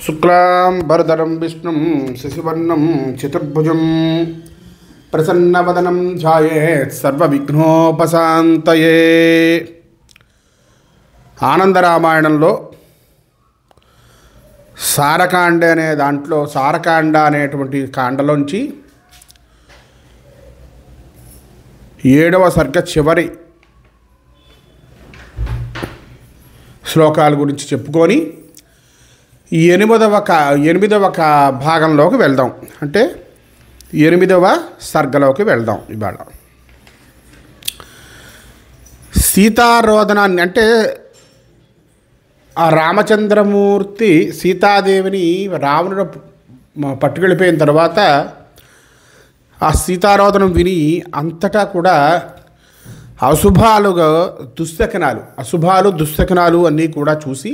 శుక్లాంబరధరం విష్ణుం శశివర్ణం చతుర్భుజం ప్రసన్నవదనం ధ్యాయేత్ సర్వవిఘ్నోపశాంతయే. ఆనందరామాయణంలో సారకాండ అనే దాంట్లో సారకాండ అనేటువంటి కాండలోంచి 7వ సర్గ చివరి శ్లోకాల గురించి చెప్పుకొని 8వ భాగంలోకి వెళ్దాం. అంటే 8వ సర్గలోకి వెళ్దాం. ఇవాళ సీతారోదనాన్ని అంటే ఆ రామచంద్రమూర్తి సీతాదేవిని రావణుడు పట్టుకెళ్ళిపోయిన తర్వాత ఆ సీతారోదనం విని అంతటా కూడా అశుభాలు దుశ్శకనాలు అన్నీ కూడా చూసి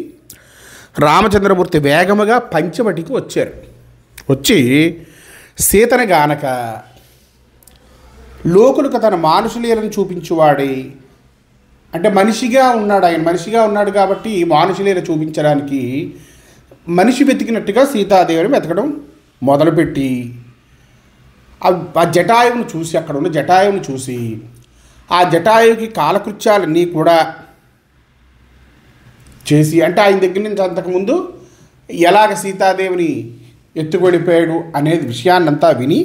రామచంద్రమూర్తి వేగముగా పంచవటికి వచ్చారు. వచ్చి సీతని గానక లోకులకు తన మానుషులీలను చూపించువాడే, అంటే మనిషిగా ఉన్నాడు కాబట్టి మానుషులీల చూపించడానికి మనిషి వెతికినట్టుగా సీతాదేవిని వెతకడం మొదలుపెట్టి ఆ జటాయువును చూసి అక్కడ ఉన్న జటాయువును చూసి ఆ జటాయువుకి కాలకృత్యాలన్నీ కూడా చేసి, అంటే ఆయన దగ్గర నుంచి అంతకుముందు ఎలాగ సీతాదేవిని ఎత్తుకొడిపోయాడు అనేది విషయాన్నంతా విని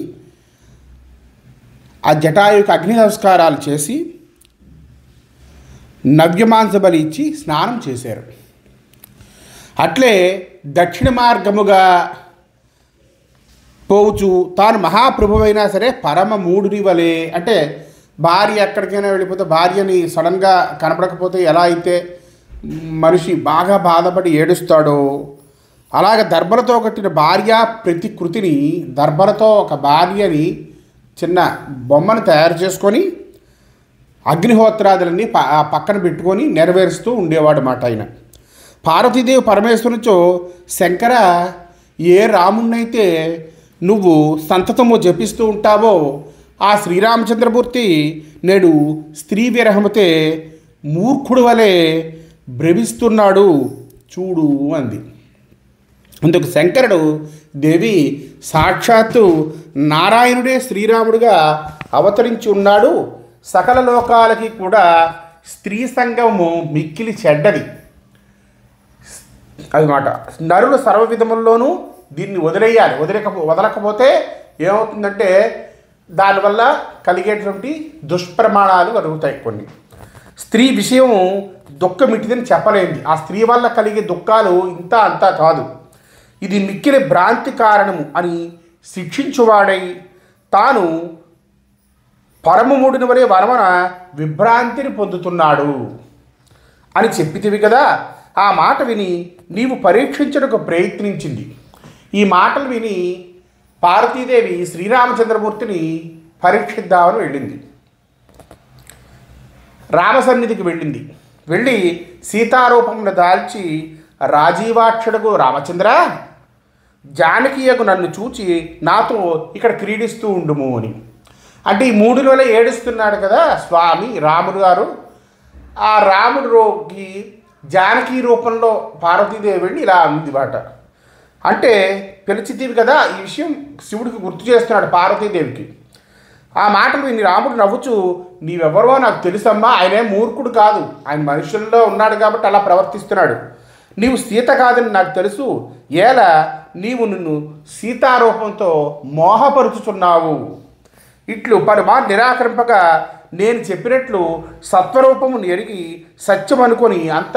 ఆ జటాయువుకి అగ్ని సంస్కారాలు చేసి నవ్యమాంస బలి ఇచ్చి స్నానం చేశారు. అట్లే దక్షిణ మార్గముగా పోవచ్చు తాను మహాప్రభువైనా సరే పరమ మూఢుని వలె, అంటే భార్య ఎక్కడికైనా వెళ్ళిపోతే భార్యని సడన్గా కనపడకపోతే ఎలా అయితే మనిషి బాగా బాధపడి ఏడుస్తాడో అలాగ దర్భలతో కట్టిన భార్య ప్రతికృతిని, దర్భలతో ఒక భార్యని చిన్న బొమ్మను తయారు చేసుకొని అగ్నిహోత్రాదులన్నీ పక్కన పెట్టుకొని నెరవేరుస్తూ ఉండేవాడు మాట ఆయన. పార్వతీదేవి పరమేశ్వరునిచో శంకర, ఏ రాముణ్ణైతే నువ్వు సంతతము జపిస్తూ ఉంటావో ఆ శ్రీరామచంద్రమూర్తి నేడు స్త్రీ విరహముతే మూర్ఖుడు వలె భ్రమిస్తున్నాడు చూడు అంది. అందుకు శంకరుడు, దేవి సాక్షాత్తు నారాయణుడే శ్రీరాముడుగా అవతరించి ఉన్నాడు. సకల లోకాలకి కూడా స్త్రీ సంగమము మిక్కిలి చెడ్డది అదిమాట. నరులు సర్వ విధముల్లోనూ దీన్ని వదిలేయాలి. వదలకపోతే ఏమవుతుందంటే దానివల్ల కలిగేటువంటి దుష్ప్రమాణాలు కలుగుతాయి. కొన్ని స్త్రీ విషయం దుఃఖమిటిదని చెప్పలేంది. ఆ స్త్రీ వల్ల కలిగే దుఃఖాలు ఇంత అంతా కాదు, ఇది మిక్కిలి భ్రాంతి కారణము అని శిక్షించువాడై తాను పరమముడిని వలె వరమన విభ్రాంతిని పొందుతున్నాడు అని చెప్పితివి కదా. ఆ మాట విని నీవు పరీక్షించడానికి ప్రయత్నించింది. ఈ మాటలు విని పార్వతీదేవి శ్రీరామచంద్రమూర్తిని పరీక్షిద్దామని వెళ్ళింది. రామసన్నిధికి వెళ్ళి సీతారూపమును దాల్చి రాజీవాక్షుడకు, రామచంద్ర, జానకీయకు నన్ను చూచి నాతో ఇక్కడ క్రీడిస్తూ ఉండుము అని. అంటే ఈ 3 నెలలు ఏడుస్తున్నాడు కదా స్వామి రాముడు గారు. ఆ రాముడికి జానకీ రూపంలో పార్వతీదేవి వెళ్ళి ఇలా అంది మాట. అంటే పిలిచితీవి కదా, ఈ విషయం శివుడికి గుర్తు చేస్తున్నాడు పార్వతీదేవికి. ఆ మాటలు విని రాముడు నవ్వుచు, నీవెవరో నాకు తెలుసమ్మా, ఆయనే మూర్ఖుడు కాదు, ఆయన మనుషుల్లో ఉన్నాడు కాబట్టి అలా ప్రవర్తిస్తున్నాడు. నీవు సీత కాదని నాకు తెలుసు, ఏలా నీవు నిన్ను సీతారూపంతో మోహపరుచుచున్నావు. ఇట్లు పలుమా నిరాకరింపక నేను చెప్పినట్లు సత్వరూపమును ఎరిగి సత్యమనుకొని అంత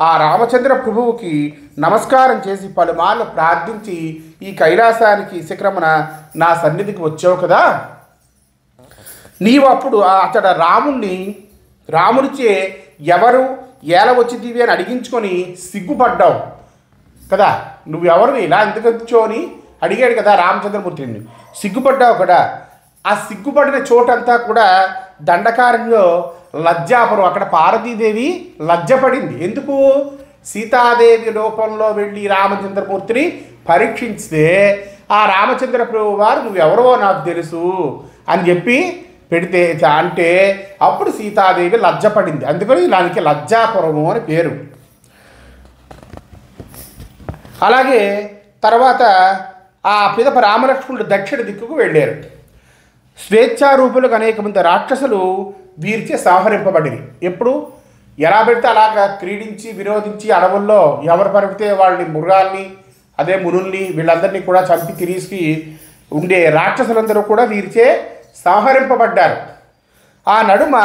ఆ రామచంద్ర ప్రభువుకి నమస్కారం చేసి పలుమార్లు ప్రార్థించి ఈ కైలాసానికి శిఖరమున నా సన్నిధికి వచ్చావు కదా. నీవు అప్పుడు అతడు రామునిచే ఎవరు ఏల వచ్చింది అని అడిగించుకొని సిగ్గుపడ్డావు కదా. నువ్వెవరు ఇలా ఎందుకు వచ్చో అని అడిగాడు కదా రామచంద్రమూర్తిని. సిగ్గుపడ్డావు కదా. ఆ సిగ్గుపడిన చోటంతా కూడా దండకారణ్యంలో లజ్జాపురం. అక్కడ పార్వతీదేవి లజ్జపడింది. ఎందుకు? సీతాదేవి రూపంలో వెళ్ళి రామచంద్రమూర్తిని పరీక్షించితే ఆ రామచంద్ర ప్రభు వారు నువ్వెవరో నాకు తెలుసు అని చెప్పి పెడితే అంటే అప్పుడు సీతాదేవి లజ్జపడింది. అందుకని దానికి లజ్జాపురము అని పేరు. అలాగే తర్వాత ఆ పిదప రామలక్ష్మణుడు దక్షిణ దిక్కుకు వెళ్ళారు. స్వేచ్ఛారూపులకు అనేక మంది రాక్షసులు వీరిచే సంహరింపబడింది. ఎప్పుడు ఎలా పెడితే అలాగా క్రీడించి వినోదించి అడవుల్లో ఎవరు పడితే వాళ్ళని మృగాల్ని అదే మునుల్ని వీళ్ళందరినీ కూడా చంపి తిరిగి ఉండే రాక్షసులందరూ కూడా వీరిచే సంహరింపబడ్డారు. ఆ నడుమ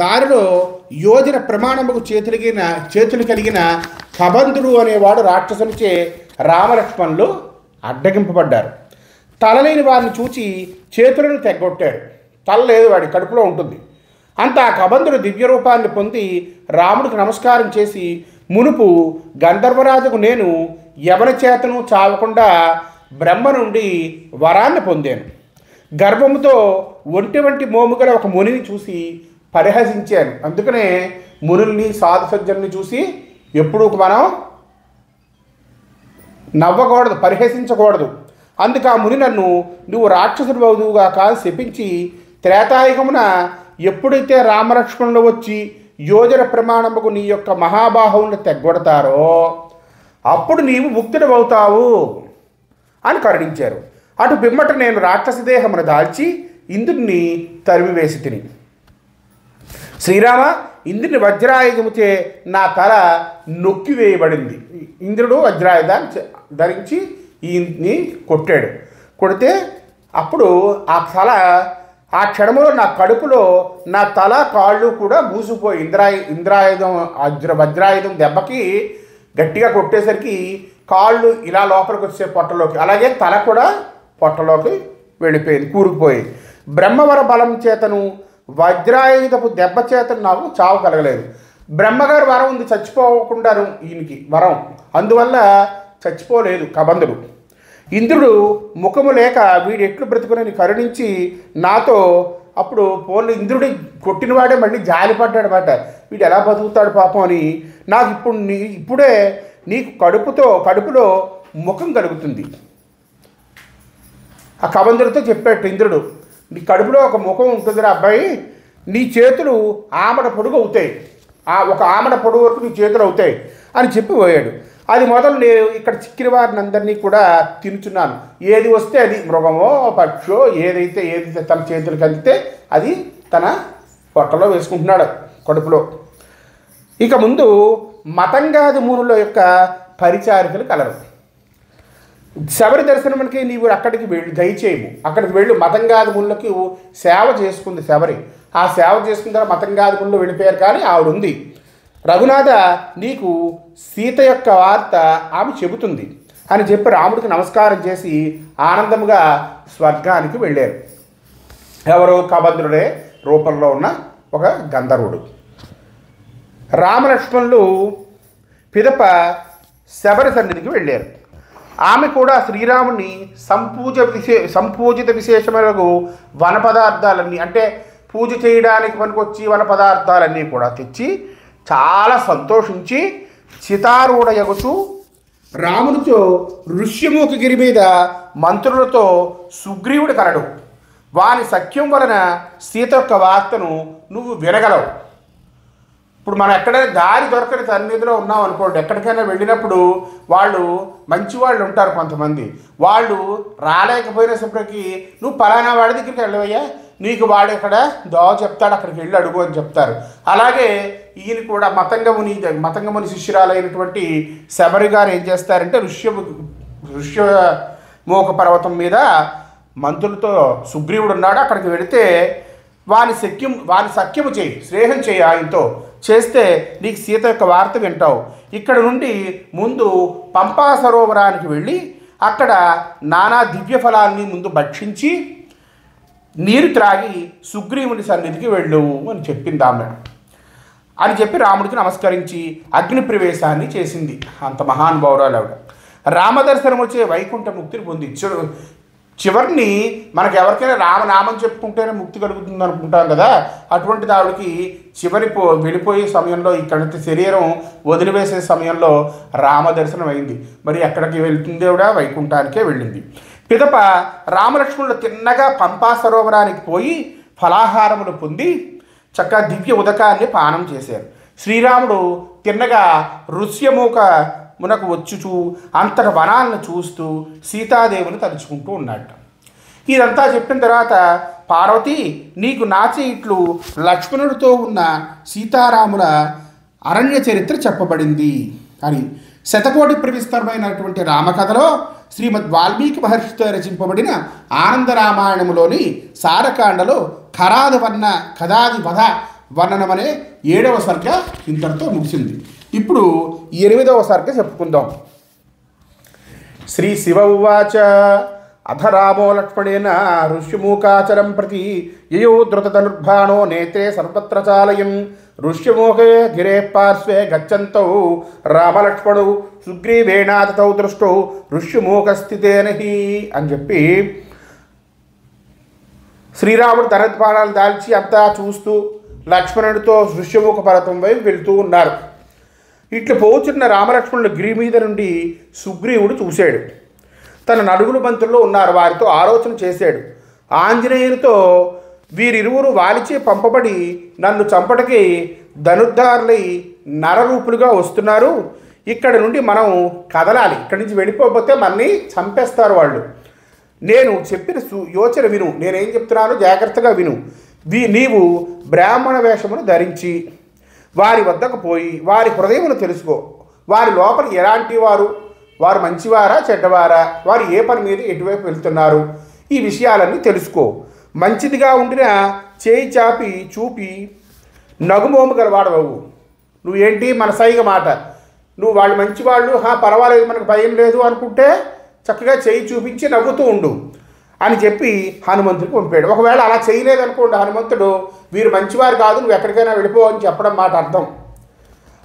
దారిలో యోజన ప్రమాణముకు చేతులు కలిగిన కబంధుడు అనేవాడు రాక్షసునిచే రామలక్ష్మణులు అడ్డగింపబడ్డారు. తలలేని వారిని చూచి చేతులను తెగ్గొట్టాడు. తల లేదు, వాడి కడుపులో ఉంటుంది. అంత ఆ కబంధుడు దివ్య రూపాన్ని పొంది రాముడికి నమస్కారం చేసి, మునుపు గంధర్వరాజుకు నేను ఎవరి చేతను చావకుండా బ్రహ్మ నుండి వరాన్ని పొందాను. గర్భముతో వంటి మోముగల ఒక మునిని చూసి పరిహసించాను. అందుకనే మునుల్ని సాధు సజ్జల్ని చూసి ఎప్పుడూ మనం నవ్వకూడదు, పరిహసించకూడదు. అందుకు ఆ ముని నన్ను నువ్వు రాక్షసుడు అవుదువుగా కాదు శపించి, త్రేతాయుగమున ఎప్పుడైతే రామలక్ష్మణులు వచ్చి యోజన ప్రమాణముకు నీ యొక్క మహాబాహువుని తెగ్గొడతారో అప్పుడు నీవు ముక్తుడవుతావు అని కరుణించారు. అటు పిమ్మట నేను రాక్షస దేహమును దాల్చి ఇంద్రుడిని తరిమివేసి తిని, శ్రీరామ, ఇంద్రుని వజ్రాయుధముచే నా తల నొక్కివేయబడింది. ఇంద్రుడు వజ్రాయుధాన్ని ధరించి ఈయన్ని కొడితే అప్పుడు ఆ క్షణంలో నా కడుపులో నా తల కాళ్ళు కూడా మూసిపోయి వజ్రాయుధం దెబ్బకి గట్టిగా కొట్టేసరికి కాళ్ళు ఇలా లోపలికి వచ్చే పొట్టలోకి, అలాగే తల కూడా పొట్టలోకి వెళ్ళిపోయింది, కూరుకుపోయి. బ్రహ్మవర బలం చేతను వజ్రాయుధపు దెబ్బ చేతను నాకు చావు కలగలేదు. బ్రహ్మగారి వరం ఉంది, చచ్చిపోకుండా ఈయనకి వరం, అందువల్ల చచ్చిపోలేదు కబంధుడు. ఇంద్రుడు ముఖము లేక వీడు ఎట్లు బ్రతుకునని కరుణించి నాతో అప్పుడు పోన్లు ఇంద్రుడి కొట్టినవాడే మళ్ళీ జాలిపడ్డాడు అన్నమాట. వీడు ఎలా బతుకుతాడు పాపం అని. నాకు ఇప్పుడే నీకు కడుపులో ముఖం కలుగుతుంది. ఆ కబంధుడితో చెప్పాడు ఇంద్రుడు, నీ కడుపులో ఒక ముఖం ఉంటుందిరా అబ్బాయి, నీ చేతులు ఆమడ పొడుగు అవుతాయి, ఒక ఆమడ పొడుగు వరకు నీ చేతులు అవుతాయి అని చెప్పి పోయాడు. అది మొదలు నేను ఇక్కడ చిక్కిన వారిని అందరినీ కూడా తినుచున్నాను. ఏది వస్తే అది, మృగమో పక్షో ఏదైతే తన చేతులకు అందితే అది తన పొట్టలో వేసుకుంటున్నాడు కడుపులో. ఇక ముందు మతంగాది మునుల యొక్క పరిచారికలు కలరు. శబరి దర్శనమునికి నీవు అక్కడికి దయచేయము, అక్కడికి వెళ్ళి మతంగాది మునులకి సేవ చేసుకుంది శబరి. ఆ సేవ చేసుకున్న తర్వాత మతంగాది మునులు వెళ్ళిపోయారు, కానీ ఆవిడ ఉంది. రఘునాథ, నీకు సీత యొక్క వార్త ఆమె చెబుతుంది అని చెప్పి రాముడికి నమస్కారం చేసి ఆనందముగా స్వర్గానికి వెళ్ళారు. ఎవరు? కబంధుడే రూపంలో ఉన్న ఒక గంధర్వుడు. రామలక్ష్మణులు పిదప శబరి సన్నిధికి వెళ్ళారు. ఆమె కూడా శ్రీరాముని సంపూజిత విశేషమైన వన పదార్థాలన్నీ, అంటే పూజ చేయడానికి పనికొచ్చి వన పదార్థాలన్నీ కూడా తెచ్చి చాలా సంతోషించి చితారూఢయగుచు రామునితో ఋష్యమూఖగిరి మీద మంత్రులతో సుగ్రీవుడు కలడు. వాని సఖ్యం వలన సీత యొక్క వార్తను నువ్వు వినగలవు. ఇప్పుడు మనం ఎక్కడైనా దారి దొరకని సన్నిధిలో ఉన్నాం అనుకోండి, ఎక్కడికైనా వెళ్ళినప్పుడు వాళ్ళు మంచి వాళ్ళు ఉంటారు కొంతమంది, వాళ్ళు రాలేకపోయినప్పటికీ నువ్వు పలానా వాడి దగ్గరికి వెళ్ళవయ్యా, నీకు వాడు ఇక్కడ దోవ చెప్తాడు, అక్కడికి వెళ్ళి అడుగు అని చెప్తారు. అలాగే ఈయన కూడా మతంగముని శిష్యురాలైనటువంటి శబరి గారు ఏం చేస్తారంటే ఋష్యమూక పర్వతం మీద మంత్రులతో సుగ్రీవుడు ఉన్నాడు, అక్కడికి వెళితే వాని సఖ్యము చేయి, స్నేహం చేయి, ఆయనతో చేస్తే నీకు సీత యొక్క వార్త వింటావు. ఇక్కడ నుండి ముందు పంపా సరోవరానికి వెళ్ళి అక్కడ నానా దివ్య ఫలాన్ని ముందు భక్షించి నీరు త్రాగి సుగ్రీవుని సన్నిధికి వెళ్ళు అని చెప్పింది ఆమె. అని చెప్పి రాముడికి నమస్కరించి అగ్ని ప్రవేశాన్ని చేసింది. అంత మహానుభావురాలు ఆవిడ. రామదర్శనం వచ్చే వైకుంఠ ముక్తిని పొంది చివరిని మనకు ఎవరికైనా రామనామం చెప్పుకుంటేనే ముక్తి కలుగుతుంది అనుకుంటాం కదా, అటువంటిది ఆవిడకి వెళ్ళిపోయే సమయంలో, ఇక్కడ శరీరం వదిలివేసే సమయంలో రామదర్శనం అయింది. మరి ఎక్కడికి వెళ్తుంది ఆవిడ? వైకుంఠానికే వెళ్ళింది. పిదప రామలక్ష్మణులు తిన్నగా పంపా సరోవరానికి పోయి ఫలాహారములు పొంది చక్కగా దివ్య ఉదకాన్ని పానం చేశారు. శ్రీరాముడు తిన్నగా ఋష్యమూక మునకు వచ్చుచూ అంతట వనాలను చూస్తూ సీతాదేవిని తలుచుకుంటూ ఉన్నాడు. ఇదంతా చెప్పిన తర్వాత పార్వతి, నీకు నాచే ఇట్లు లక్ష్మణుడితో ఉన్న సీతారాముల అరణ్య చరిత్ర చెప్పబడింది అని శతకోటి ప్రవిస్తరమైనటువంటి రామకథలో శ్రీమద్ వాల్మీకి మహర్షితో రచింపబడిన ఆనంద రామాయణములోని సారకాండలో ఖరాది వర్ణ కథాది వధ వర్ణనమనే 7వ సర్గ ఇంతటితో ముగిసింది. ఇప్పుడు 8వ సర్గ చెప్పుకుందాం. శ్రీ శివ ఉవాచ అధ రామో లక్ష్మణేన ఋష్యమూకాచరం ప్రతి యయో ద్రుతధనుర్భాణో నేత్రే సర్వత్ర చాలయం ఋష్యమూకే గిరే పార్శ్వే గచ్చంతౌ రామలక్ష్మణౌ సుగ్రీవేణ తతౌ దృష్టౌ ఋష్యమూకస్థితేనహి అని చెప్పి శ్రీరాముడు ధనుర్బాణాలు దాల్చి అంతా చూస్తూ లక్ష్మణుడితో ఋష్యమూక పర్వతం వైపు వెళ్తూ ఉన్నారు. ఇట్లా పోచున్న రామలక్ష్మణుడు గిరి మీద నుండి సుగ్రీవుడు చూశాడు. తన నలుగురు మంత్రుల్లో ఉన్నారు, వారితో ఆలోచన చేశాడు. ఆంజనేయునితో వీరిరువురు వాలిచే పంపబడి నన్ను చంపటకి ధనుర్ధారులై నరరూపులుగా వస్తున్నారు. ఇక్కడ నుండి మనం కదలాలి, ఇక్కడి నుంచి వెళ్ళిపోతే మనని చంపేస్తారు వాళ్ళు. నేను చెప్పిన యోచన విను, నేనేం చెప్తున్నానో జాగ్రత్తగా విను. నీవు బ్రాహ్మణ వేషమును ధరించి వారి వద్దకు పోయి వారి హృదయమును తెలుసుకో. వారి లోపల ఎలాంటి వారు మంచివారా చెడ్డవారా, వారు ఏ పని మీద ఎటువైపు వెళ్తున్నారు, ఈ విషయాలన్నీ తెలుసుకో. మంచిదిగా ఉండిన చేయి చాపి చూపి నగుమోము గలవాడవు. నువ్వేంటి మనసైగ మాట, నువ్వు వాళ్ళు మంచివాళ్ళు, పర్వాలేదు మనకు భయం లేదు అనుకుంటే చక్కగా చేయి చూపించి నవ్వుతూ ఉండు అని చెప్పి హనుమంతుడికి పంపాడు. ఒకవేళ అలా చేయలేదనుకోండి హనుమంతుడు, వీరు మంచివారు కాదు, నువ్వు ఎక్కడికైనా వెళ్ళిపో అని చెప్పడం మాట అర్థం.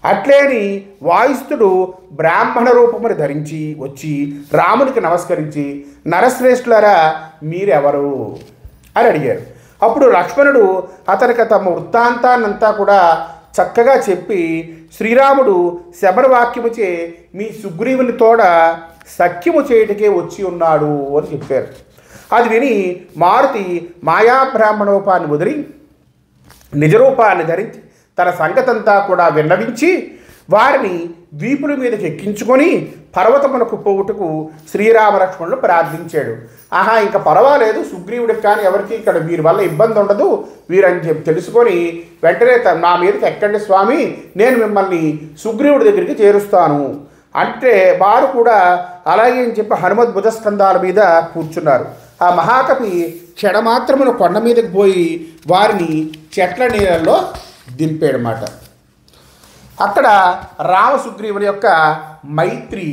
అట్లేని వాయుస్తుడు బ్రాహ్మణ రూపమును ధరించి వచ్చి రామునికి నమస్కరించి నరశ్రేష్ఠులారా మీరెవరు అని అడిగారు. అప్పుడు లక్ష్మణుడు అతనికి తమ వృత్తాంతాన్నంతా కూడా చక్కగా చెప్పి శ్రీరాముడు శబరవాక్యముచే మీ సుగ్రీవుని తోడ సఖ్యము చేయటకే వచ్చి ఉన్నాడు అని చెప్పారు. అది విని మారుతి మాయాబ్రాహ్మణోపాన్ని వదిలి నిజరూపాన్ని ధరించి తన సంగతంతా కూడా విన్నవించి వారిని వీపుల మీదకి ఎక్కించుకొని పర్వతమునకు పోవుటకు శ్రీరామలక్ష్మణులు ప్రార్థించాడు. ఇంకా పర్వాలేదు, సుగ్రీవుడికి కానీ ఎవరికి ఇక్కడ వీరి వల్ల ఇబ్బంది ఉండదు వీరని చెప్పి తెలుసుకొని వెంటనే నా మీదకి ఎక్కండి స్వామి, నేను మిమ్మల్ని సుగ్రీవుడి దగ్గరికి చేరుస్తాను అంటే వారు కూడా అలాగే అని చెప్పి హనుమద్ భుజస్కంధాల మీద కూర్చున్నారు. ఆ మహాకవి క్షణమాత్రమును కొండ మీదకి పోయి వారిని చెట్ల నీళ్ళల్లో దింపాడన్నమాట. అక్కడ రామ సుగ్రీవుల యొక్క మైత్రి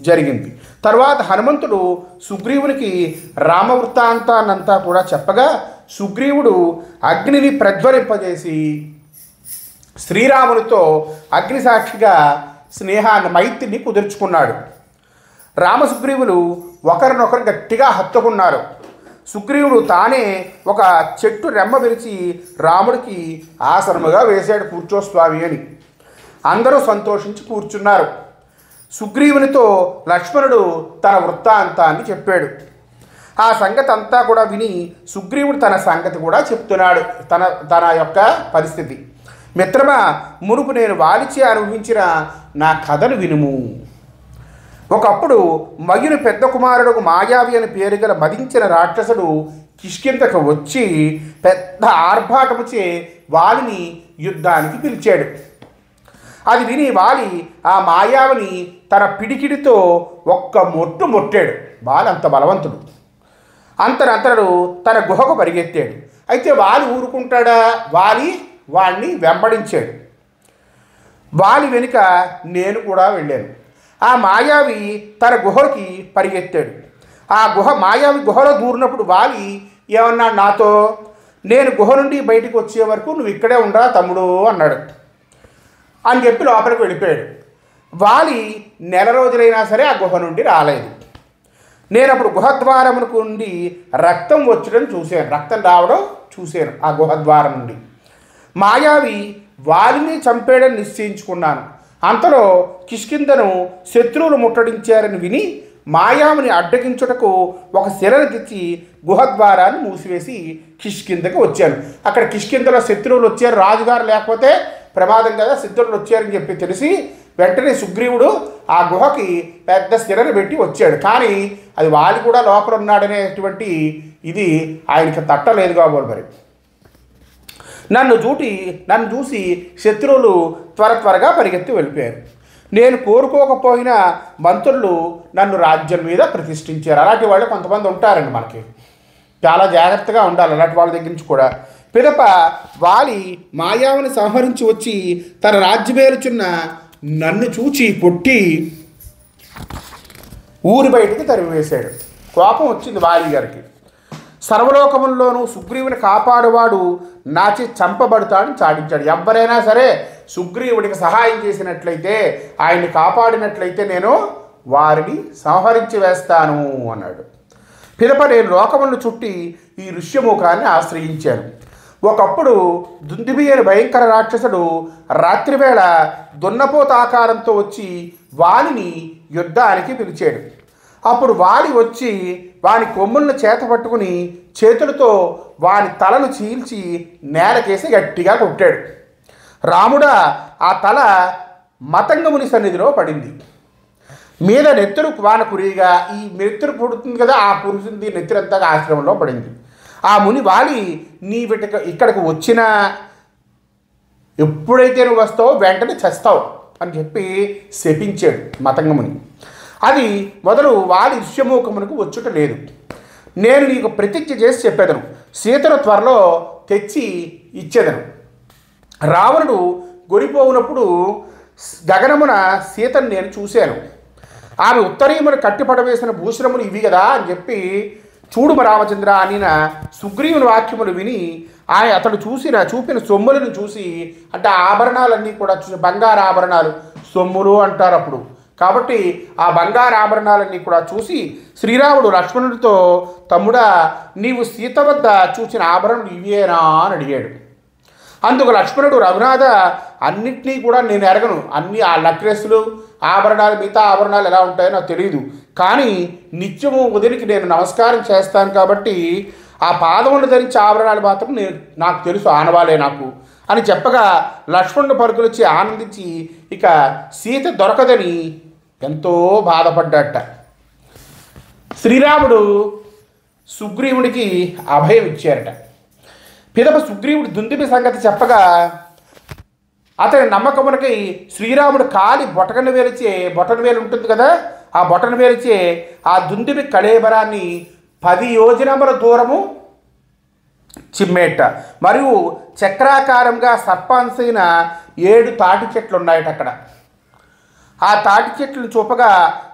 జరిగింది. తర్వాత హనుమంతుడు సుగ్రీవునికి రామవృత్తాంతాన్నంతా కూడా చెప్పగా సుగ్రీవుడు అగ్నిని ప్రజ్వలింపజేసి శ్రీరామునితో అగ్నిసాక్షిగా స్నేహాన్ని మైత్రిని కుదుర్చుకున్నాడు. రామసుగ్రీవులు ఒకరినొకరు గట్టిగా హత్తుకున్నారు. సుగ్రీవుడు తానే ఒక చెట్టు రెమ్మ విరిచి రాముడికి ఆసనముగా వేశాడు, కూర్చో స్వామి అని. అందరూ సంతోషించి కూర్చున్నారు. సుగ్రీవునితో లక్ష్మణుడు తన వృత్తాంతాన్ని చెప్పాడు. ఆ సంగతి అంతా కూడా విని సుగ్రీవుడు తన సంగతి కూడా చెప్తున్నాడు, తన యొక్క పరిస్థితి. మిత్రమా, మునుపు నేను వాలిచి అనుభవించిన నా కథను వినుము. ఒకప్పుడు మయుని పెద్ద కుమారుడు మాయావి అని పేరు గల మదించిన రాక్షసుడు కిష్కింధకు వచ్చి పెద్ద ఆర్భాటముచే వాలిని యుద్ధానికి పిలిచాడు. అది విని వాలి ఆ మాయావిని తన పిడికిడితో ఒక్క మొట్టాడు. వాలి అంత బలవంతుడు. అంతనంతడు తన గుహకు పరిగెత్తాడు. అయితే వాలి ఊరుకుంటాడా? వాలి వాణ్ణి వెంబడించాడు. వాలి వెనుక నేను కూడా వెళ్ళాను. ఆ మాయావి తన గుహకి పరిగెత్తాడు. మాయావి గుహలో దూరినప్పుడు వాలి ఏమన్నాడు నాతో, నేను గుహ నుండి బయటికి వచ్చే వరకు నువ్వు ఇక్కడే ఉండరా తమ్ముడు అన్నాడు. అని చెప్పి లోపలికి వెళ్ళిపోయాడు. వాలి నెల రోజులైనా సరే ఆ గుహ నుండి రాలేదు. నేను అప్పుడు గుహద్వారమునకు నుండి రక్తం వచ్చడం చూశాను, రక్తం రావడం చూశాను ఆ గుహద్వారం నుండి. మాయావి వాలిని చంపేయడం నిశ్చయించుకున్నాను. అంతలో కిష్కింధను శత్రువులు ముట్టడించారని విని మాయావిని అడ్డగించుటకు ఒక శిలను తెచ్చి గుహద్వారాన్ని మూసివేసి కిష్కింధకు వచ్చాను. అక్కడ కిష్కింధలో శత్రువులు వచ్చారు, రాజుగారు లేకపోతే ప్రమాదం కదా, శత్రువులు వచ్చారని చెప్పి తెలిసి వెంటనే సుగ్రీవుడు ఆ గుహకి పెద్ద స్థిరను పెట్టి వచ్చాడు. కానీ అది వాలి కూడా లోపల ఉన్నాడనేటువంటి ఇది ఆయనకి తట్టలేదు కాబోలు. మరి నన్ను చూసి శత్రువులు త్వరగా పరిగెత్తి వెళ్ళిపోయారు. నేను కోరుకోకపోయినా మంత్రులు నన్ను రాజ్యం మీద ప్రతిష్ఠించారు. అలాంటి వాళ్ళు కొంతమంది ఉంటారండి, మనకి చాలా జాగ్రత్తగా ఉండాలి అలాంటి వాళ్ళ దగ్గర నుంచి కూడా. పిదప వాలి మాయావుని సంహరించి వచ్చి తన రాజ్యమేలుచున్న నన్ను చూచి కొట్టి ఊరి బయటికి తరిమివేశాడు. కోపం వచ్చింది వాలి గారికి. సర్వలోకముల్లోనూ సుగ్రీవుని కాపాడువాడు నాచి చంపబడతాడని చాటించాడు. ఎవరైనా సరే సుగ్రీవుడికి సహాయం చేసినట్లయితే, ఆయన్ని కాపాడినట్లయితే నేను వారిని సంహరించి వేస్తాను అన్నాడు. పిదప నేను లోకములను చుట్టి ఈ ఋష్యముఖాన్ని ఆశ్రయించాను. ఒకప్పుడు దుందుబి అనే భయంకర రాక్షసుడు రాత్రివేళ దున్నపోత ఆకారంతో వచ్చి వాలిని యుద్ధానికి పిలిచాడు. అప్పుడు వాలి వచ్చి వాని కొమ్ములను చేత పట్టుకుని చేతులతో వాని తలను చీల్చి నేలకేసి గట్టిగా కొట్టాడు. రాముడా ఆ తల మతంగముని సన్నిధిలో పడింది. మీద నెత్తురు వాన కురిగా ఈ నెత్తురు పుడుతుంది కదా, ఆ పురుషుంది నెత్తురంతా ఆశ్రమంలో పడింది. ఆ ముని వాలి నీ ఇక్కడికి వచ్చినా ఎప్పుడైతే నువ్వు వస్తావో వెంటనే చస్తావు అని చెప్పి శపించాడు మతంగముని. అది మొదలు వాలి ఋష్యమూఖమునకు వచ్చుట లేదు. నేను నీకు ప్రతిజ్ఞ చేసి చెప్పేదను, సీతను త్వరలో తెచ్చి ఇచ్చేదను. రావణుడు గొరిపోవునప్పుడు గగనమున సీతను నేను చూశాను. ఆమె ఉత్తరీయమును కట్టిపడవేసిన భూషణములు ఇవి కదా అని చెప్పి చూడు రామచంద్ర అనిన సుగ్రీవుని వాక్యములు విని అతడు చూపిన సొమ్ములను చూసి, అంటే ఆభరణాలన్నీ కూడా చూసి, బంగారు ఆభరణాలు సొమ్ములు అంటారు అప్పుడు. కాబట్టి ఆ బంగారు ఆభరణాలన్నీ కూడా చూసి శ్రీరాముడు లక్ష్మణుడితో, తమ్ముడా నీవు సీత వద్ద చూసిన ఆభరణలు ఇవేనా అని అడిగాడు. అందుకు లక్ష్మణుడు, రఘునాథ అన్నిటినీ కూడా నేను ఎరగను, అన్ని ఆ నెక్లెస్లు ఆభరణాలు మిగతా ఆభరణాలు ఎలా ఉంటాయో నాకు తెలియదు, కానీ నిత్యము ఉదయనికి నేను నమస్కారం చేస్తాను కాబట్టి ఆ పాదములు ధరించి ఆభరణాలు మాత్రం నాకు తెలుసు, ఆనవాలే నాకు అని చెప్పగా లక్ష్మణుడు పరుగులొచ్చి ఆనందించి ఇక సీత దొరకదని ఎంతో బాధపడ్డట. శ్రీరాముడు సుగ్రీవుడికి అభయం ఇచ్చారట. పిదప సుగ్రీవుడు దుందుబి సంగతి చెప్పగా అతని నమ్మకమునకై శ్రీరాముడు కాలి బొటన వేలు ఉంటుంది కదా, ఆ బొటన వేలిచే ఆ దుందుబి కళేబరాన్ని 10 యోజనముల దూరము చిమ్మేట. మరియు చక్రాకారంగా సర్పాంశైన 7 తాటి చెట్లు ఉన్నాయట అక్కడ. ఆ తాటి చెట్లను చూపగా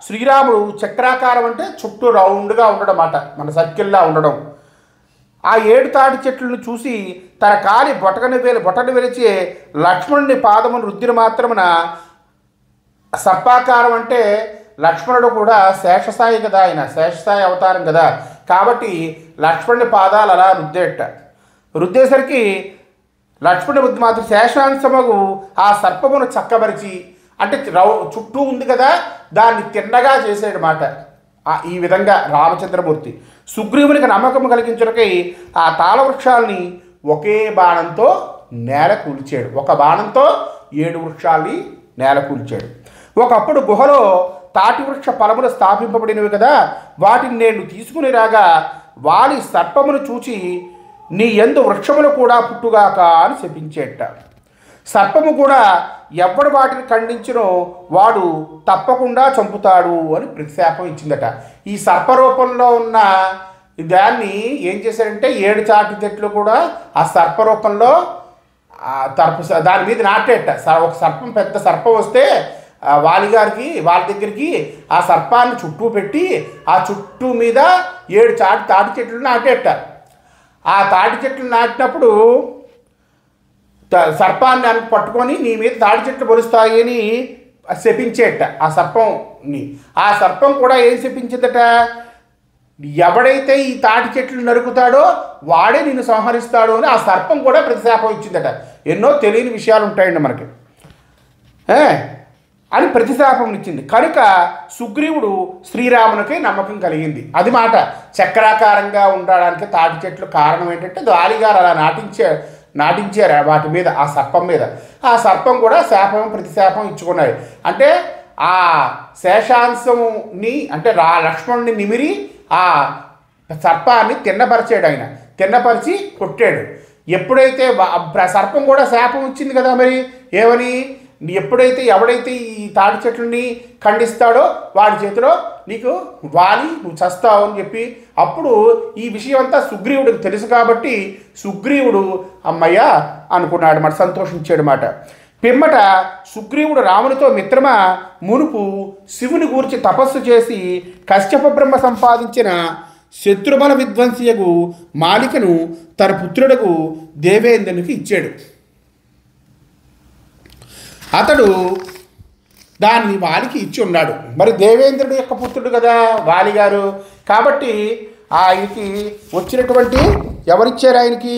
శ్రీరాముడు చక్రాకారం అంటే చుట్టూ రౌండ్గా ఉండడం అన్నమాట, మన సర్కిల్లా ఉండడం. ఆ 7 తాటి చెట్లను చూసి తన కాలి బొటన వెలిచే లక్ష్మణుని పాదమును రుద్దిన మాత్రమున సర్పాకారం అంటే లక్ష్మణుడు కూడా శేషసాయి కదా, ఆయన శేషసాయి అవతారం కదా, కాబట్టి లక్ష్మణుని పాదాలు అలా రుద్దేసరికి లక్ష్మణుని బుద్ధి మాత్రం శేషాంశముకు ఆ సర్పమును చక్కబరిచి, అంటే చుట్టూ ఉంది కదా దాన్ని తిన్నగా చేసాడు మాట. ఈ విధంగా రామచంద్రమూర్తి సుగ్రీవునికి నమ్మకం కలిగించడకై ఆ తాళవృక్షాలని ఒకే బాణంతో నేల కూల్చాడు. ఒక బాణంతో 7 వృక్షాలని నేల కూల్చాడు. ఒకప్పుడు గుహలో తాటి వృక్ష ఫలములు స్థాపింపబడినవి కదా, వాటిని నేను తీసుకుని రాగా వాలి సర్పమును చూచి నీ యందు వృక్షములు కూడా పుట్టుగాక అని శపించేట. సర్పము కూడా ఎవడు వాటిని ఖండించినో వాడు తప్పకుండా చంపుతాడు అని ప్రతిశాపం ఇచ్చిందట. ఈ సర్పరూపంలో ఉన్న దాన్ని ఏం చేశారంటే 7 తాటి చెట్లు కూడా ఆ సర్పరూపంలో దాని మీద నాటేట. ఒక సర్పం, పెద్ద సర్పం వస్తే వాళ్ళ దగ్గరికి ఆ సర్పాన్ని చుట్టూ పెట్టి ఆ చుట్టూ మీద 7 తాటి చెట్లు నాటేట. ఆ తాటి చెట్లు నాటినప్పుడు సర్పాన్ని పట్టుకొని నీ మీద తాటి చెట్లు పొలుస్తాయి అని శపించేట ఆ సర్పంని. ఆ సర్పం కూడా ఏం శపించిందట, ఎవడైతే ఈ తాటి చెట్లు నరుకుతాడో వాడే నిన్ను సంహరిస్తాడు అని ఆ సర్పం కూడా ప్రతిశాపం ఇచ్చిందట. ఎన్నో తెలియని విషయాలు ఉంటాయండి మనకి అని ప్రతిశాపం ఇచ్చింది. కనుక సుగ్రీవుడు శ్రీరామునికి నమ్మకం కలిగింది. అది మాట. చక్రాకారంగా ఉండడానికి తాటి చెట్లు కారణం ఏంటంటే గాలిగారు అలా నాటించారు వాటి మీద, ఆ సర్పం మీద. ఆ సర్పం కూడా శాపం ప్రతిశాపం ఇచ్చుకున్నాయి. అంటే ఆ శేషాంశంని అంటే లక్ష్మణుని నిమిరి ఆ సర్పాన్ని తిన్నపరిచాడు. ఆయన తిన్నపరిచి కొట్టాడు. ఎప్పుడైతే సర్పం కూడా శాపం వచ్చింది కదా, మరి ఏమని, ఎవడైతే ఈ తాటి చెట్లని ఖండిస్తాడో వాడి చేతిలో నీకు వాలి నువ్వు చస్తావు అని చెప్పి, అప్పుడు ఈ విషయం అంతా సుగ్రీవుడికి తెలుసు కాబట్టి సుగ్రీవుడు అమ్మయ్య అనుకున్నాడు మాట, సంతోషించాడు మాట. పిమ్మట సుగ్రీవుడు రామునితో మిత్రమా, మునుపు శివుని గూర్చి తపస్సు చేసి కశ్యప బ్రహ్మ సంపాదించిన శత్రుబల విధ్వంసియగు మాలికను తన పుత్రుడకు దేవేంద్రునికి ఇచ్చాడు. అతడు దాన్ని వాలికి ఇచ్చి ఉన్నాడు. మరి దేవేంద్రుడి యొక్క పుత్రుడు కదా వాలిగారు, కాబట్టి ఆయనకి వచ్చినటువంటి ఎవరిచ్చారు, ఆయనకి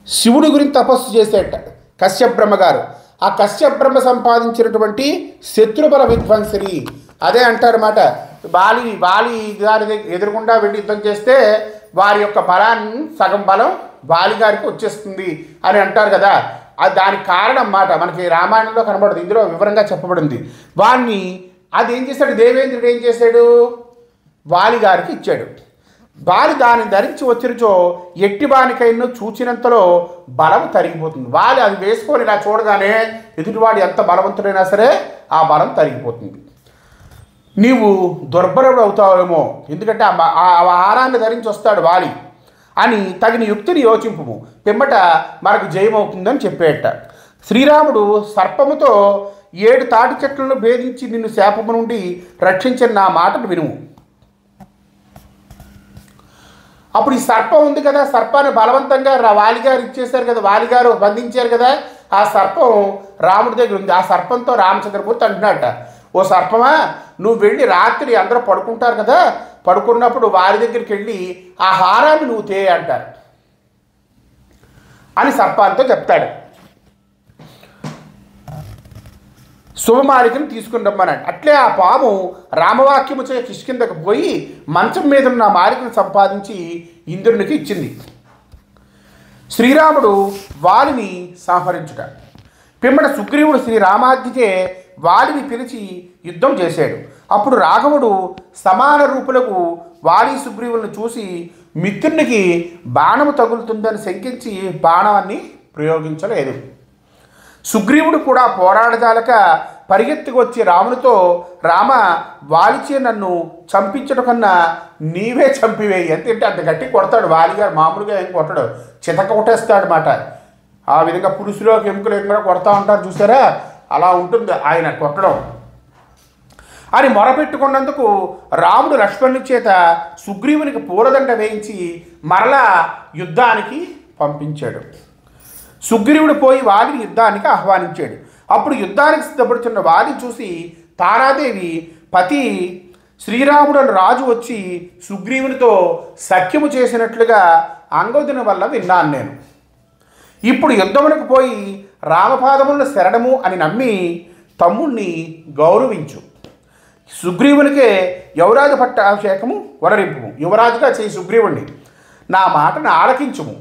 శివుడి గురించి తపస్సు చేసేట కశ్యపబ్రహ్మ గారు. ఆ కశ్యపబ్రహ్మ సంపాదించినటువంటి శత్రుబల విధ్వంసిని, అదే అంటారన్నమాట. వాలి గారి ఎదురుగుండా వెళ్ళి యుద్ధం చేస్తే వారి యొక్క బలాన్ని సగం బలం వాలి గారికి వచ్చేస్తుంది అని అంటారు కదా, అది దానికి కారణం అన్నమాట. మనకి రామాయణంలో కనబడదు, ఇందులో వివరంగా చెప్పబడింది. వాడిని అది ఏం చేశాడు, దేవేంద్రుడు ఏం చేశాడు, వాలి గారికి ఇచ్చాడు. వాలి దాన్ని ధరించి వచ్చినచో ఎట్టి బానికైనా చూచినంతలో బలం తరిగిపోతుంది. వాలి అది వేసుకొని ఇలా చూడగానే ఎదుటివాడు ఎంత బలవంతుడైనా సరే ఆ బలం తరిగిపోతుంది. నీవు దుర్బలుడు అవుతావేమో, ఎందుకంటే ఆ ఆహారాన్ని ధరించి వస్తాడు వాలి అని తగిన యుక్తిని యోచింపుము, పిమ్మట మనకు జయమవుతుందని చెప్పేట. శ్రీరాముడు సర్పముతో 7 తాటి చెట్లను భేదించి నిన్ను శాపము నుండి రక్షించిన నా మాటను వినుము. అప్పుడు ఈ సర్పం ఉంది కదా, సర్పాన్ని బలవంతంగా వాలిగారు ఇచ్చేశారు కదా, వాలిగారు బంధించారు కదా, ఆ సర్పం రాముడి దగ్గర ఉంది. ఆ సర్పంతో రామచంద్రమూర్తి అంటున్నాడట, ఓ సర్పమా, నువ్వు వెళ్ళి రాత్రి అందరూ పడుకుంటారు కదా, పడుకున్నప్పుడు వారి దగ్గరికి వెళ్ళి ఆ హారాన్ని నువ్వు తే అంటారు అని సర్పాంతో చెప్తాడు. శుభమాలికను తీసుకుని రమ్మన్నాడు. అట్లే ఆ పాము రామవాక్యము చే కిష్కిందకు పోయి మంచం మీద ఉన్న మాలికను సంపాదించి ఇంద్రునికి ఇచ్చింది. శ్రీరాముడు వాలిని సంహరించుట. పిమ్మట సుగ్రీవుడు శ్రీరామాజ్ఞచే వాలిని పిలిచి యుద్ధం చేశాడు. అప్పుడు రాఘవుడు సమాన రూపులకు వాలి సుగ్రీవులను చూసి మిత్రునికి బాణము తగులుతుందని శంకించి బాణాన్ని ప్రయోగించలేదు. సుగ్రీవుడు కూడా పోరాడజాలక పరిగెత్తుకు వచ్చి రామునితో, రామ, వాలిచే నన్ను చంపించడం కన్నా నీవే చంపివేయి. ఎంతంటే అంత గట్టి కొడతాడు వాలిగారు, మామూలుగా ఏం కొట్టడు, చితక కొట్టేస్తాడు మాట. ఆ విధంగా పురుషులోకి ఎముకలు ఎముకలు కొడతా ఉంటారు చూసారా, అలా ఉంటుంది ఆయన కొట్టడం అని మొరపెట్టుకున్నందుకు రాముడు లక్ష్మణుని చేత సుగ్రీవునికి పూలదండ వేయించి మరలా యుద్ధానికి పంపించాడు. సుగ్రీవుడు పోయి వాలిని యుద్ధానికి ఆహ్వానించాడు. అప్పుడు యుద్ధానికి సిద్ధపడుతున్న వాలిని చూసి తారాదేవి, పతి శ్రీరాముడు రాజు వచ్చి సుగ్రీవునితో సఖ్యము చేసినట్లుగా అంగదుని వల్ల విన్నాను నేను. ఇప్పుడు యుద్ధమునకు పోయి రామపాదములను శరణము అని నమ్మి తమ్ముణ్ణి గౌరవించు. సుగ్రీవునికే యువరాజు పట్టాభిషేకము వరరింపు, యువరాజుగా చేయి సుగ్రీవుణ్ణి, నా మాటను ఆలకించుము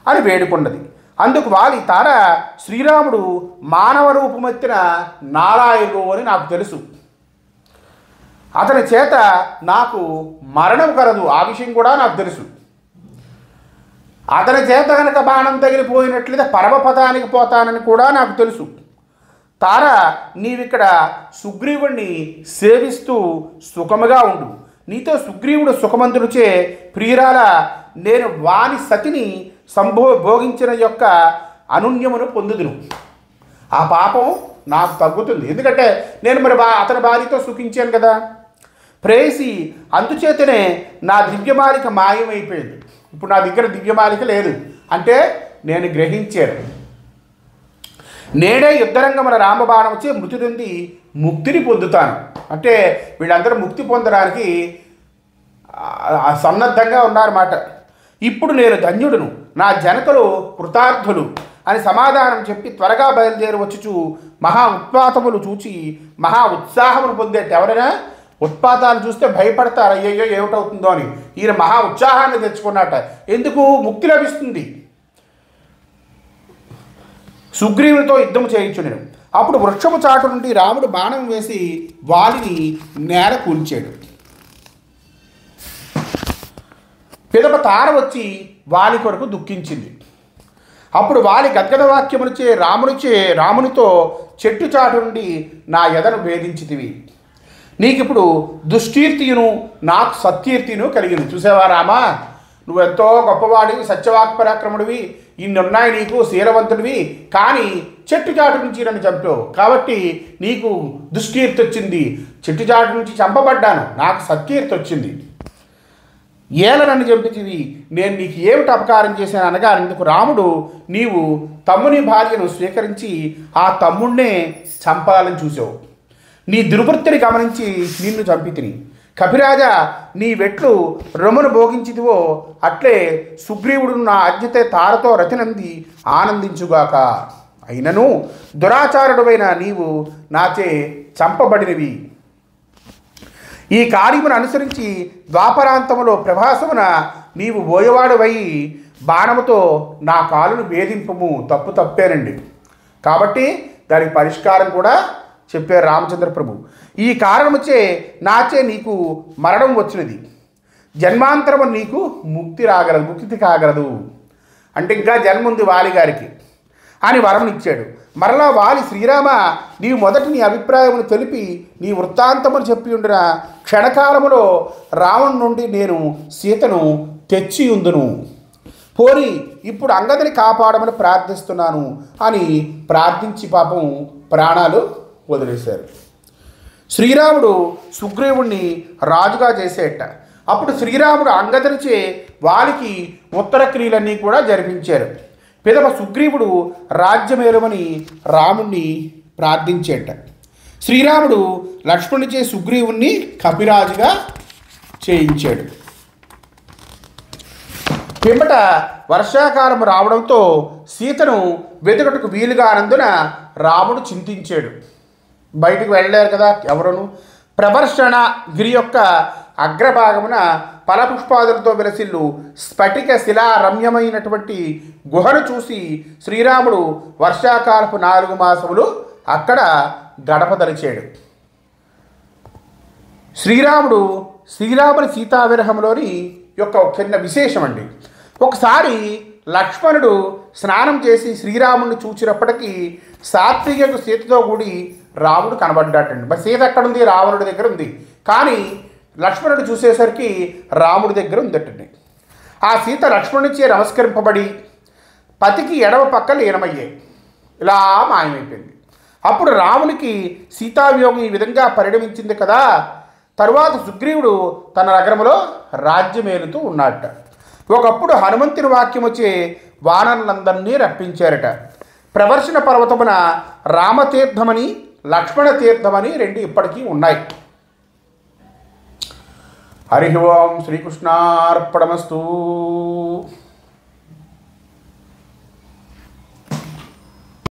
అని వేడుకున్నది. అందుకు వాలి, తార, శ్రీరాముడు మానవ రూపమెత్తిన నారాయణుడు అని నాకు తెలుసు, అతని చేత నాకు మరణం కలదు, ఆ విషయం కూడా నాకు తెలుసు. అతని చేత కనుక బాణం తగిలిపోయినట్లయితే పరమపదానికి పోతానని కూడా నాకు తెలుసు. తార, నీవిక్కడ సుగ్రీవుణ్ణి సేవిస్తూ సుఖముగా ఉండు. నీతో సుగ్రీవుడు సుఖమంతుడిచే ప్రియురాల నేను వాని సతిని భోగించిన యొక్క అనున్యమును పొందుదును. ఆ పాపం నాకు తగ్గుతుంది, ఎందుకంటే నేను మరి అతని భార్యతో సుఖించాను కదా. ప్రేయసి, అందుచేతనే నా దివ్యమాలిక మాయమైపోయింది. ఇప్పుడు నా దగ్గర దివ్యమాలిక లేదు అంటే నేను గ్రహించాను. నేనే యుద్ధరంగమున రామబాణం వచ్చి మృతి నుండి ముక్తిని పొందుతాను అంటే వీళ్ళందరూ ముక్తి పొందడానికి సన్నద్ధంగా ఉన్నారన్నమాట. ఇప్పుడు నేను ధన్యుడును, నా జనకులు కృతార్థులు అని సమాధానం చెప్పి త్వరగా బయలుదేరి వచ్చుచు మహా ఉత్పాతములు చూచి మహా ఉత్సాహమును పొందేట ఎవరైనా ఉత్పాతాలు చూస్తే భయపడతారు, అయ్యయ్యో ఏమిటవుతుందో అని. ఈయన మహా ఉత్సాహాన్ని తెచ్చుకున్నట. ఎందుకు? ముక్తి లభిస్తుంది. సుగ్రీవునితో యుద్ధం చేయించు నేను. అప్పుడు వృక్షము చాటు నుండి రాముడు బాణం వేసి వాలిని నేల కూల్చాడు. పిదప తార వచ్చి వాలి కొరకు దుఃఖించింది. అప్పుడు వాలి గద్గద వాక్యమునిచే రామునితో చెట్టు చాటు నుండి నా ఎదను భేదించితివి. నీకిప్పుడు దుష్కీర్తియును నాకు సత్కీర్తిను కలిగింది. చూసావా రామా, నువ్వెంతో గొప్పవాడివి, సత్యవాక్ పరాక్రముడివి, ఇన్నున్నాయి నీకు, శీలవంతుడివి, కానీ చెట్టు చాటు నుంచి నన్ను చంపావు కాబట్టి నీకు దుష్కీర్తి వచ్చింది. చెట్టు చాటు నుంచి చంపబడ్డాను, నాకు సత్కీర్తి వచ్చింది. ఏల నన్ను చంపితివి, నేను నీకు ఏమిటి అపకారం చేశాను అనగా, అందుకు రాముడు నీవు తమ్ముని భార్యను స్వీకరించి ఆ తమ్ముణ్ణే చంపాలని చూసావు. నీ దుర్వృత్తిని గమనించి నిన్ను చంపితిని. కపిరాజా, నీ వెట్లు రొమ్మును భోగించిదివో అట్లే సుగ్రీవుడు నా అజ్ఞతే తారతో రతినంది ఆనందించుగాక. అయినను దురాచారుడవైన నీవు నాచే చంపబడినవి. ఈ కార్యమును అనుసరించి ద్వాపరాంతములో ప్రభాసమున నీవు బోయవాడువై బాణముతో నా కాలును భేదింపము. తప్పు తప్పేనండి. కాబట్టి దానికి పరిష్కారం కూడా చెప్పారు రామచంద్ర ప్రభు. ఈ కారణముచే నాచే నీకు మరణం వచ్చినది, జన్మాంతరము నీకు ముక్తి కాగలదు. అంటే ఇంకా జన్మ ఉంది వాలి గారికి అని వరం ఇచ్చాడు. మరలా వాలి, శ్రీరామ, నీవు మొదటి నీ అభిప్రాయమును తెలిపి నీ వృత్తాంతమును చెప్పి ఉండిన క్షణకాలములో రావణు నుండి నేను సీతను తెచ్చి ఉందును. పోని ఇప్పుడు అంగదిని కాపాడమని ప్రార్థిస్తున్నాను అని ప్రార్థించి పాపం ప్రాణాలు వదిలేశారు. శ్రీరాముడు సుగ్రీవుణ్ణి రాజుగా చేసేట. అప్పుడు శ్రీరాముడు అంగదనిచే వాలికి ఉత్తర క్రియలన్నీ కూడా జరిపించారు. పిదప సుగ్రీవుడు రాజ్యమేలమని రాముణ్ణి ప్రార్థించేట. శ్రీరాముడు లక్ష్మణునిచే సుగ్రీవుణ్ణి కపిరాజుగా చేయించాడు. పిమ్మట వర్షాకాలం రావడంతో సీతను వెతుకటకు వీలుగా అనందున రాముడు చింతించాడు. బయటికి వెళ్ళలేరు కదా ఎవరును. ప్రవర్షణ గిరి యొక్క అగ్రభాగమున ఫలపుష్పాదులతో విలసిల్లు స్ఫటిక శిలా రమ్యమైనటువంటి గుహను చూసి శ్రీరాముడు వర్షాకాలపు 4 మాసములు అక్కడ గడపదలిచాడు. శ్రీరాముని సీతావిరహంలోని యొక్క చిన్న విశేషం అండి. ఒకసారి లక్ష్మణుడు స్నానం చేసి శ్రీరాముడిని చూచినప్పటికీ సాత్వికకు సీతతో కూడి రాముడు కనబడ్డాటండి. మరి సీత ఎక్కడుంది? రావణుడి దగ్గర ఉంది. కానీ లక్ష్మణుడు చూసేసరికి రాముడి దగ్గర ఉందటండి. ఆ సీత లక్ష్మణునిచే నమస్కరింపబడి పతికి ఎడమ పక్క లీనమయ్యాయి, ఇలా మాయమైపోయింది. అప్పుడు రామునికి సీతావియోగం ఈ విధంగా పరిణమించింది కదా. తరువాత సుగ్రీవుడు తన నగరములో రాజ్యమేలుతూ ఉన్నట్ట. ఒకప్పుడు హనుమంతుని వాక్యం వచ్చే వానరులందరినీ రప్పించారట. ప్రవర్షణ పర్వతమున రామతీర్థమని లక్ష్మణ తీర్థమని 2 ఇప్పటికీ ఉన్నాయి. హరి ఓం శ్రీకృష్ణార్పణమస్తు.